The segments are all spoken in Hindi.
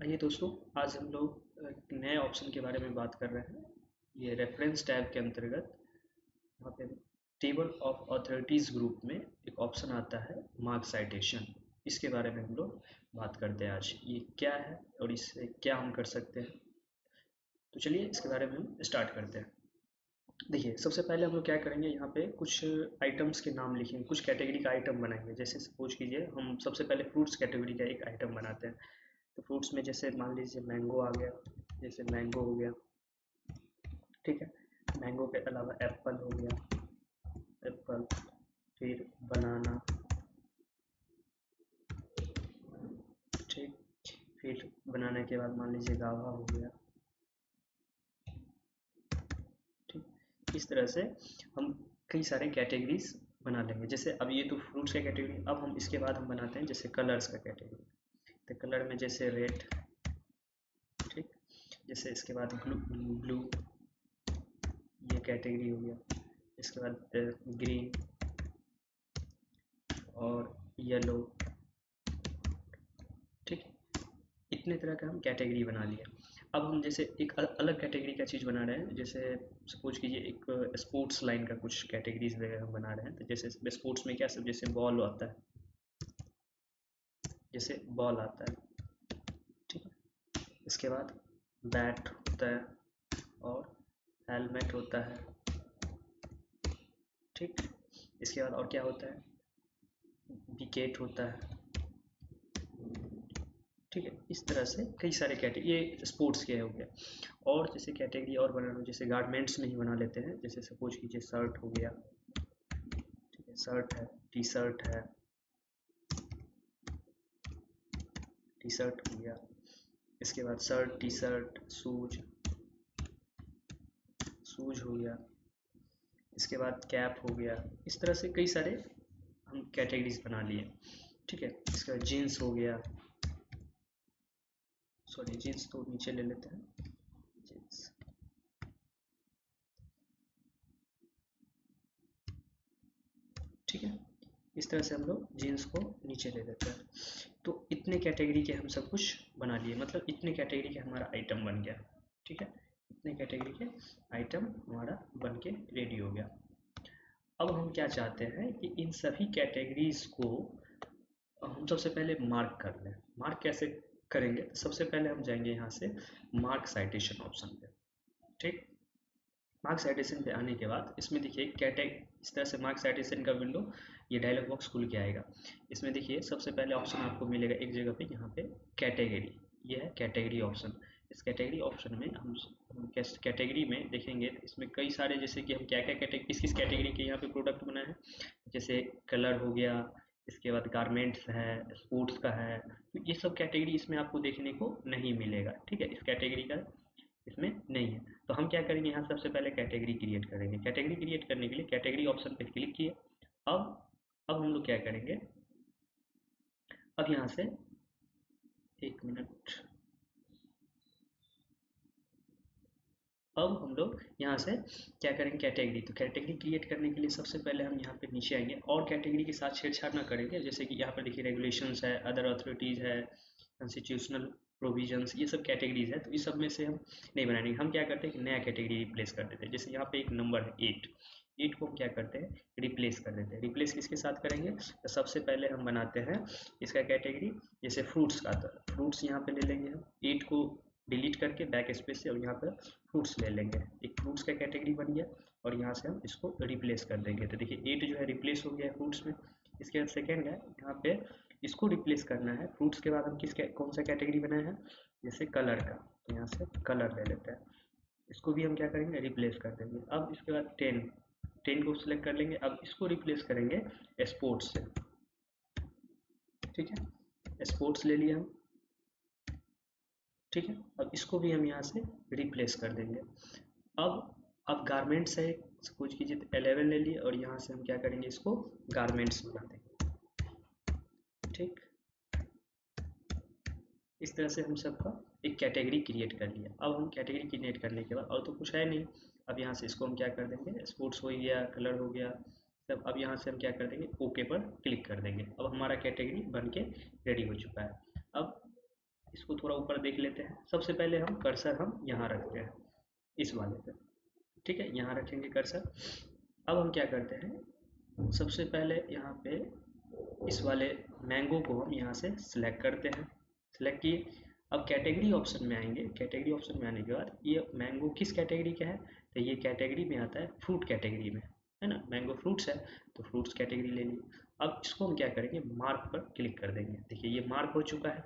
आइए दोस्तों, आज हम लोग एक नए ऑप्शन के बारे में बात कर रहे हैं। ये रेफरेंस टैब के अंतर्गत यहाँ पे टेबल ऑफ अथॉरिटीज़ ग्रुप में एक ऑप्शन आता है मार्क साइटेशन। इसके बारे में हम लोग बात करते हैं आज। ये क्या है और इससे क्या हम कर सकते हैं, तो चलिए इसके बारे में हम स्टार्ट करते हैं। देखिए, सबसे पहले हम लोग क्या करेंगे, यहाँ पे कुछ आइटम्स के नाम लिखेंगे, कुछ कैटेगरी का आइटम बनाएंगे। जैसे सपोज कीजिए हम सबसे पहले फ्रूट्स कैटेगरी का एक आइटम बनाते हैं। तो फ्रूट्स में जैसे मान लीजिए मैंगो आ गया, जैसे मैंगो हो गया, ठीक है। मैंगो के अलावा एप्पल हो गया, एप्पल, फिर बनाना, ठीक। फिर बनाने के बाद मान लीजिए गावा हो गया, ठीक। इस तरह से हम कई सारे कैटेगरीज बना लेंगे। जैसे अब ये तो फ्रूट्स का कैटेगरी, अब हम इसके बाद हम बनाते हैं जैसे कलर्स का कैटेगरी। तो कलर में जैसे रेड, ठीक। जैसे इसके बाद ब्लू, ब्लू ये कैटेगरी हो गया। इसके बाद ग्रीन और येलो, ठीक। इतने तरह का हम कैटेगरी बना लिए। अब हम जैसे एक अलग कैटेगरी का चीज़ बना रहे हैं। जैसे सपोज कीजिए एक स्पोर्ट्स लाइन का कुछ कैटेगरीज वगैरह हम बना रहे हैं। तो जैसे स्पोर्ट्स में क्या सब, जैसे बॉल आता है, जैसे बॉल आता है, ठीक है। इसके बाद बैट होता है और हेलमेट होता है, ठीक। इसके बाद और क्या होता है, विकेट होता है, ठीक है। इस तरह से कई सारे कैटेगरी, ये स्पोर्ट्स के हो गया। और जैसे कैटेगरी और बना लो, जैसे गारमेंट्स में ही बना लेते हैं। जैसे सपोज कीजिए शर्ट हो गया, ठीक है, शर्ट है, टी शर्ट है, टी शर्ट हो गया। इसके बाद shirt, T shirt, shoes, shoes हो गया। इसके बाद कैप हो गया। इस तरह से कई सारे हम कैटेगरीज बना लिए, ठीक है। इसके बाद जीन्स हो गया, सॉरी जीन्स तो नीचे ले लेते हैं, जीन्स, ठीक है। इस तरह से हम लोग जीन्स को नीचे ले लेते हैं। तो इतने कैटेगरी के हम सब कुछ बना लिए, मतलब इतने कैटेगरी के हमारा आइटम बन गया, ठीक है। इतने कैटेगरी के आइटम हमारा बन के रेडी हो गया। अब हम क्या चाहते हैं कि इन सभी कैटेगरीज को हम सबसे पहले मार्क कर लें। मार्क कैसे करेंगे, तो सबसे पहले हम जाएंगे यहाँ से मार्क साइटेशन ऑप्शन पे, ठीक। मार्क साइटेशन पे आने के बाद इसमें देखिए कैटेग, इस तरह से मार्क साइटेशन का विंडो, ये डायलॉग बॉक्स खुल के आएगा। इसमें देखिए सबसे पहले ऑप्शन आपको मिलेगा एक जगह पे, यहाँ पे कैटेगरी, ये है कैटेगरी ऑप्शन। इस कैटेगरी ऑप्शन में हम कैटेगरी में देखेंगे तो इसमें कई सारे, जैसे कि हम क्या क्या कैटेगरी, किस किस कैटेगरी के यहाँ पे प्रोडक्ट बनाए हैं। जैसे कलर हो गया, इसके बाद गारमेंट्स है, स्पोर्ट्स का है। तो ये सब कैटेगरी इसमें आपको देखने को नहीं मिलेगा, ठीक है। इस कैटेगरी का इसमें नहीं है। तो हम क्या करेंगे, यहाँ सबसे पहले कैटेगरी क्रिएट करेंगे। कैटेगरी क्रिएट करने के लिए कैटेगरी ऑप्शन पे क्लिक किए। अब अब हम लोग क्या करेंगे, अब यहाँ से एक मिनट, अब हम लोग यहाँ से क्या करेंगे, कैटेगरी, तो कैटेगरी क्रिएट करने के लिए सबसे पहले हम यहाँ पे नीचे आएंगे और कैटेगरी के साथ छेड़छाड़ ना करेंगे। जैसे कि यहाँ पर देखिए रेगुलेशंस है, अदर अथॉरिटीज़ है, कॉन्स्टिट्यूशनल प्रोविजंस, ये सब कैटेगरीज है। तो इस सब में से हम नहीं बनाएंगे। हम क्या करते हैं कि नया कैटेगरी रिप्लेस कर देते हैं। जैसे यहाँ पे एक नंबर है 8, 8 को हम क्या करते हैं, रिप्लेस कर देते हैं। रिप्लेस किसके साथ करेंगे, तो सबसे पहले हम बनाते हैं इसका कैटेगरी, जैसे फ्रूट्स का, तो फ्रूट्स यहाँ पे ले लेंगे हम 8 को डिलीट करके बैक स्पेस से, और यहाँ पर फ्रूट्स ले लेंगे। एक फ्रूट्स का कैटेगरी बन गया और यहाँ से हम इसको रिप्लेस कर देंगे। तो देखिए 8 जो है रिप्लेस हो गया फ्रूट्स में। इसके बाद सेकेंड है, यहाँ पे इसको रिप्लेस करना है। फ्रूट्स के बाद हम कौन सा कैटेगरी बनाए हैं, जैसे कलर का, तो यहाँ से कलर ले लेते हैं। इसको भी हम क्या करेंगे, रिप्लेस कर देंगे। अब इसके बाद 10, 10 को सिलेक्ट कर लेंगे। अब इसको रिप्लेस करेंगे स्पोर्ट्स से, ठीक है। स्पोर्ट्स ले लिया हम, ठीक है। अब इसको भी हम यहाँ से रिप्लेस कर देंगे। अब गारमेंट्स है, सपोज कीजिए तो 11 ले लिए और यहाँ से हम क्या करेंगे, इसको गारमेंट्स बना देंगे, ठीक। इस तरह से हम सबका एक कैटेगरी क्रिएट कर लिया। अब हम कैटेगरी क्रिएट करने के बाद और तो कुछ है नहीं। अब यहाँ से इसको हम क्या कर देंगे, स्पोर्ट्स हो गया, कलर हो गया सब। अब यहाँ से हम क्या कर देंगे, ओके पर क्लिक कर देंगे। अब हमारा कैटेगरी बन के रेडी हो चुका है। अब इसको थोड़ा ऊपर देख लेते हैं। सबसे पहले हम कर्सर हम यहाँ रखते हैं इस वाले पे, ठीक है, यहाँ रखेंगे कर्सर। अब हम क्या करते हैं, सबसे पहले यहाँ पे इस वाले मैंगो को हम यहाँ से सिलेक्ट करते हैं, सिलेक्ट किए। अब कैटेगरी ऑप्शन में आएंगे, कैटेगरी ऑप्शन में आने के बाद ये मैंगो किस कैटेगरी का है, तो ये कैटेगरी में आता है फ्रूट कैटेगरी में, है ना, मैंगो फ्रूट्स है तो फ्रूट्स कैटेगरी ले ली। अब इसको हम क्या करेंगे, मार्क पर क्लिक कर देंगे। देखिए ये मार्क हो चुका है।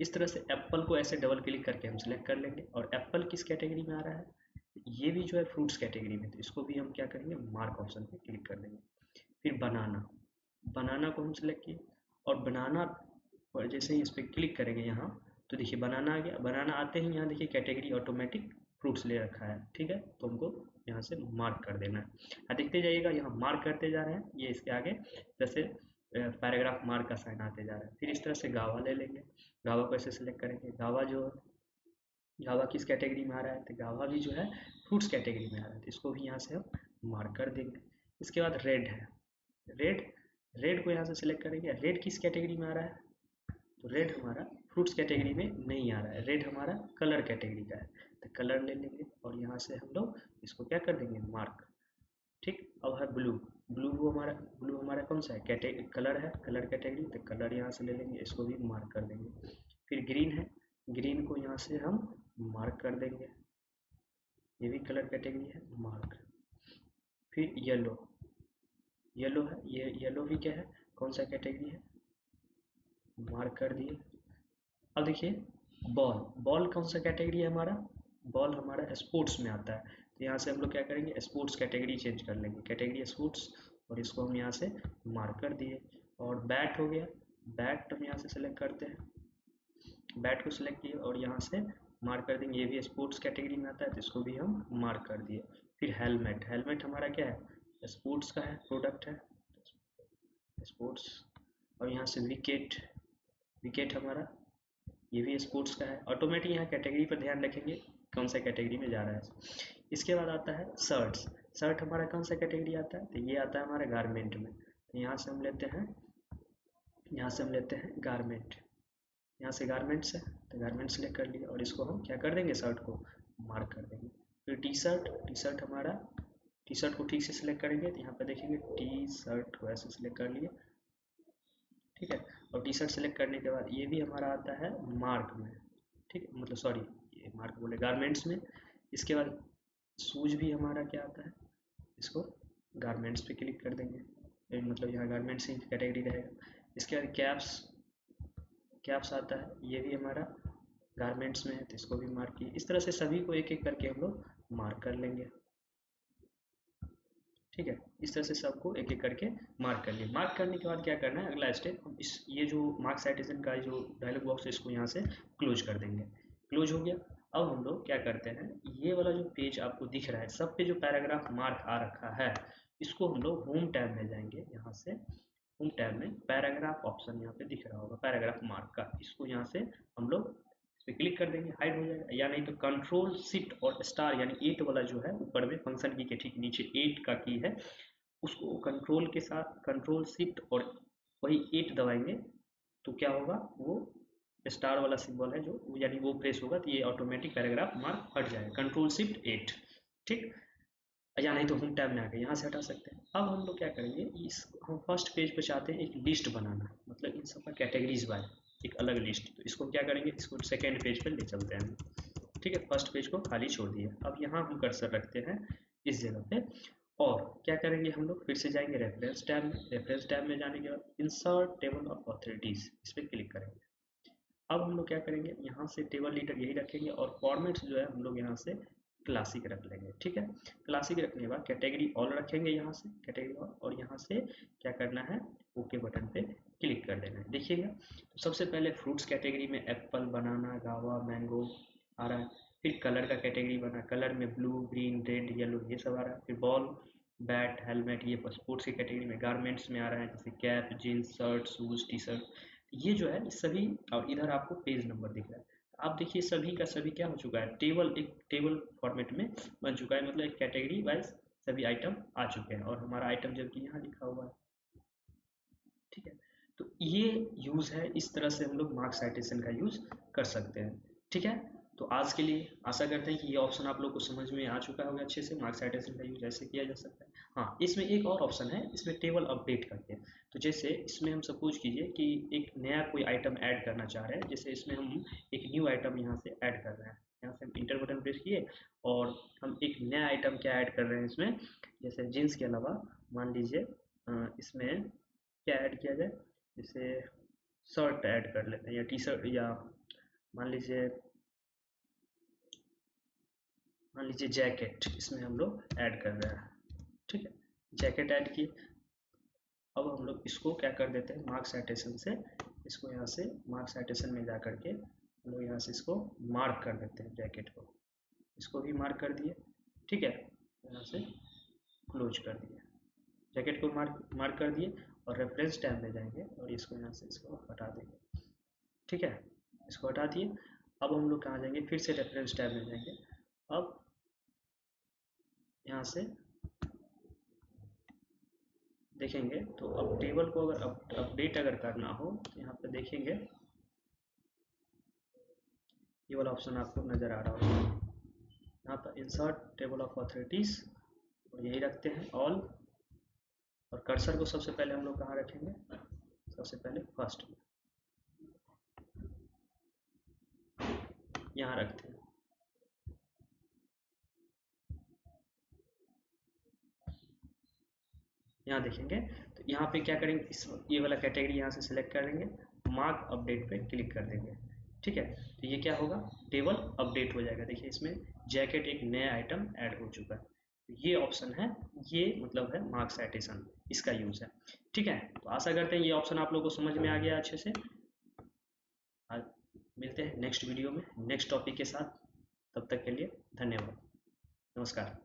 इस तरह से एप्पल को ऐसे डबल क्लिक करके हम सिलेक्ट कर लेंगे, और एप्पल किस कैटेगरी में आ रहा है, ये भी जो है फ्रूट्स कैटेगरी में, तो इसको भी हम क्या करेंगे, मार्क ऑप्शन पे क्लिक कर देंगे। फिर बनाना, बनाना को हम सिलेक्ट किए, और बनाना पर जैसे ही इस पर क्लिक करेंगे यहाँ, तो देखिए बनाना आ गया। बनाना आते ही यहाँ देखिए कैटेगरी ऑटोमेटिक फ्रूट्स ले रखा है, ठीक है, तो हमको यहाँ से मार्क कर देना है। देखते जाइएगा यहाँ मार्क करते जा रहे हैं, ये इसके आगे जैसे पैराग्राफ मार्क का साइन आते जा रहा है। फिर इस तरह से गावा ले लेंगे, गावा को ऐसे सिलेक्ट करेंगे। गावा जो गावा किस कैटेगरी में आ रहा है, तो गावा भी जो है फ्रूट्स कैटेगरी में आ रहा है, तो इसको भी यहाँ से हम मार्क कर देंगे। इसके बाद रेड है, रेड, रेड को यहाँ से सिलेक्ट करेंगे। रेड किस कैटेगरी में आ रहा है, तो रेड हमारा फ्रूट्स कैटेगरी में नहीं आ रहा है, रेड हमारा कलर कैटेगरी का है, तो कलर ले लेंगे और यहाँ से हम लोग इसको क्या कर देंगे, मार्क। ठीक, अब है ब्लू, ब्लू हमारा कौन सा है, कैटेगरी कलर है, कलर कैटेगरी, तो कलर यहाँ से ले लेंगे, इसको भी मार्क कर देंगे। फिर ग्रीन है, ग्रीन को यहाँ से हम मार्क कर देंगे, ये भी कलर कैटेगरी है, मार्क। फिर येलो, येलो है, ये येलो भी क्या है, कौन सा कैटेगरी है, मार्क कर दिए। अब देखिए बॉल, बॉल कौन सा कैटेगरी है हमारा, बॉल हमारा स्पोर्ट्स में आता है, तो यहाँ से हम लोग क्या करेंगे, स्पोर्ट्स कैटेगरी चेंज कर लेंगे, कैटेगरी स्पोर्ट्स, और इसको हम यहाँ से मार्क कर दिए। और बैट हो गया, बैट हम यहाँ से सेलेक्ट करते हैं, बैट को सिलेक्ट किए और यहाँ से मार्क कर देंगे, ये भी स्पोर्ट्स कैटेगरी में आता है, तो इसको भी हम मार्क कर दिए। फिर हेलमेट, हेलमेट हमारा क्या है, स्पोर्ट्स का है, प्रोडक्ट है स्पोर्ट्स। और यहाँ से विकेट, विकेट हमारा ये भी स्पोर्ट्स का है। ऑटोमेटिक यहाँ कैटेगरी पर ध्यान रखेंगे कौन सा कैटेगरी में जा रहा है। इसके बाद आता है शर्ट्स, शर्ट हमारा कौन सा कैटेगरी आता है, तो ये आता है हमारे गारमेंट में, तो यहाँ से हम लेते हैं, यहाँ से हम लेते हैं गारमेंट, यहाँ से गारमेंट्स है तो गारमेंट सेलेक्ट कर लिया, और इसको हम क्या कर देंगे, शर्ट को मार्क कर देंगे। फिर टी शर्ट, टी शर्ट हमारा, टी शर्ट को ठीक से सिलेक्ट करेंगे, तो यहाँ पर देखेंगे टी शर्ट को ऐसे सिलेक्ट कर लिए, ठीक है। और टी शर्ट सेलेक्ट करने के बाद ये भी हमारा आता है मार्क में, ठीक है, मतलब सॉरी ये मार्क बोले गारमेंट्स में। इसके बाद शूज भी हमारा क्या आता है, इसको गारमेंट्स पे क्लिक कर देंगे, मतलब यहाँ गारमेंट्स ही कैटेगरी रहेगा। इसके बाद कैप्स, कैप्स आता है, ये भी हमारा गारमेंट्स में है, तो इसको भी मार्क किए। इस तरह से सभी को एक एक करके हम लोग मार्क कर लेंगे, ठीक है, इस तरह से सबको एक एक करके मार्क कर लिए। मार्क करने के बाद क्या करना है, अगला स्टेप, हम इस ये जो मार्क साइटेशन का जो डायलॉग बॉक्स है इसको यहाँ से क्लोज कर देंगे। क्लोज हो गया। अब हम लोग क्या करते हैं, ये वाला जो पेज आपको दिख रहा है, सब पे जो पैराग्राफ मार्क आ रखा है, इसको हम लोग होम टैब में जाएंगे, यहाँ से होम टैब में पैराग्राफ ऑप्शन यहाँ पे दिख रहा होगा, पैराग्राफ मार्क का, इसको यहाँ से हम लोग इस पर क्लिक कर देंगे, हाइड हो जाएगा। या नहीं तो कंट्रोल शिफ्ट और स्टार यानी 8 वाला जो है ऊपर में फंक्शन की के ठीक नीचे 8 का की है, उसको कंट्रोल के साथ कंट्रोल शिफ्ट और वही 8 दबाएंगे, तो क्या होगा, वो स्टार वाला सिंबल है जो यानी वो प्रेस होगा, तो ये ऑटोमेटिक पैराग्राफ मार्क हट जाएगा, कंट्रोल शिफ्ट 8, ठीक। या नहीं तो होम टैब में आके यहाँ से हटा सकते हैं। अब हम लोग क्या करेंगे, इस हम फर्स्ट पेज पे चाहते हैं एक लिस्ट बनाना, मतलब इन सब का कैटेगरीज बाय एक अलग लिस्ट, तो इसको क्या करेंगे, इसको सेकेंड पेज पे ले चलते हैं, ठीक है, फर्स्ट पेज को खाली छोड़ दिए। अब यहाँ हम कर्सर रखते हैं इस जगह पे, और क्या करेंगे, हम लोग फिर से जाएंगे रेफरेंस टैब में, रेफरेंस टैब में जाने के बाद इंसर्ट टेबल ऑफ ऑथोरिटीज, इस पर क्लिक करेंगे। अब हम लोग क्या करेंगे, यहाँ से टेबल लीडर यही रखेंगे, और फॉर्मेट्स जो है हम लोग यहाँ से क्लासिक रख लेंगे, ठीक है। क्लासिक रखने के बाद कैटेगरी ऑल रखेंगे, यहाँ से कैटेगरी ऑल, और यहाँ से क्या करना है, ओके बटन पे क्लिक कर देना है। देखिएगा, तो सबसे पहले फ्रूट्स कैटेगरी में एप्पल, बनाना, गावा, मैंगो आ रहा है। फिर कलर का कैटेगरी बना, कलर में ब्लू, ग्रीन, रेड, येलो ये सब आ रहा है। फिर बॉल, बैट, हेलमेट ये स्पोर्ट्स की कैटेगरी में। गारमेंट्स में आ रहा है जैसे cap, jeans, shirt, shoes, T shirt, ये जो है सभी। और इधर आपको पेज नंबर दिख रहा है, आप देखिए सभी का सभी क्या हो चुका है, टेबल, एक टेबल फॉर्मेट में बन चुका है, मतलब एक कैटेगरी वाइज सभी आइटम आ चुके हैं, और हमारा आइटम जबकि यहाँ लिखा हुआ है, ठीक है। तो ये यूज़ है, इस तरह से हम लोग मार्क्स साइटेशन का यूज़ कर सकते हैं। ठीक है, तो आज के लिए आशा करते हैं कि ये ऑप्शन आप लोग को समझ में आ चुका होगा अच्छे से, मार्क्स साइटेशन का यूज ऐसे किया जा सकता है। हाँ, इसमें एक और ऑप्शन है, इसमें टेबल अपडेट करके। तो जैसे इसमें हम सपोज कीजिए कि एक नया कोई आइटम ऐड करना चाह रहे हैं, जैसे इसमें हम एक न्यू आइटम यहाँ से ऐड कर रहे हैं, यहाँ से हम इंटर बटन प्रेस किए और हम एक नया आइटम क्या ऐड कर रहे हैं इसमें, जैसे जीन्स के अलावा मान लीजिए इसमें क्या ऐड किया जाए, जैसे शर्ट ऐड कर लेते हैं या टी शर्ट, या मान लीजिए जैकेट इसमें हम लोग ऐड कर रहे हैं। ठीक है, जैकेट ऐड किए। अब हम लोग इसको क्या कर देते हैं, मार्क्स साइटेशन से इसको यहाँ से मार्क्स साइटेशन में जा करके हम लोग यहाँ से इसको मार्क कर देते हैं, जैकेट को इसको भी मार्क कर दिए। ठीक है, यहाँ से क्लोज कर दिए, जैकेट को मार्क कर दिए और रेफरेंस टैब में जाएंगे और इसको यहाँ से इसको हटा देंगे। ठीक है, इसको हटा दिए। अब हम लोग कहाँ जाएंगे, फिर से रेफरेंस टैब में जाएंगे। अब यहाँ से देखेंगे तो अब टेबल को अगर अपडेट अगर करना हो तो यहाँ पे देखेंगे ये वाला ऑप्शन आपको नज़र आ रहा होगा, यहाँ पर इंसर्ट टेबल ऑफ अथॉरिटीज़ और यही रखते हैं ऑल, और कर्सर को सबसे पहले हम लोग कहाँ रखेंगे, सबसे पहले फर्स्ट में यहाँ रखते हैं। यहाँ देखेंगे तो यहाँ पे क्या करेंगे, इस ये वाला कैटेगरी यहाँ से सिलेक्ट कर लेंगे, मार्क अपडेट पे क्लिक कर देंगे। ठीक है, तो ये क्या होगा, टेबल अपडेट हो जाएगा। देखिए इसमें जैकेट एक नया आइटम ऐड हो चुका है। तो ये ऑप्शन है, ये मतलब है मार्क्स साइटेशन, इसका यूज़ है। ठीक है, तो आशा करते हैं ये ऑप्शन आप लोगों को समझ में आ गया अच्छे से। आज मिलते हैं नेक्स्ट वीडियो में नेक्स्ट टॉपिक के साथ, तब तक के लिए धन्यवाद, नमस्कार।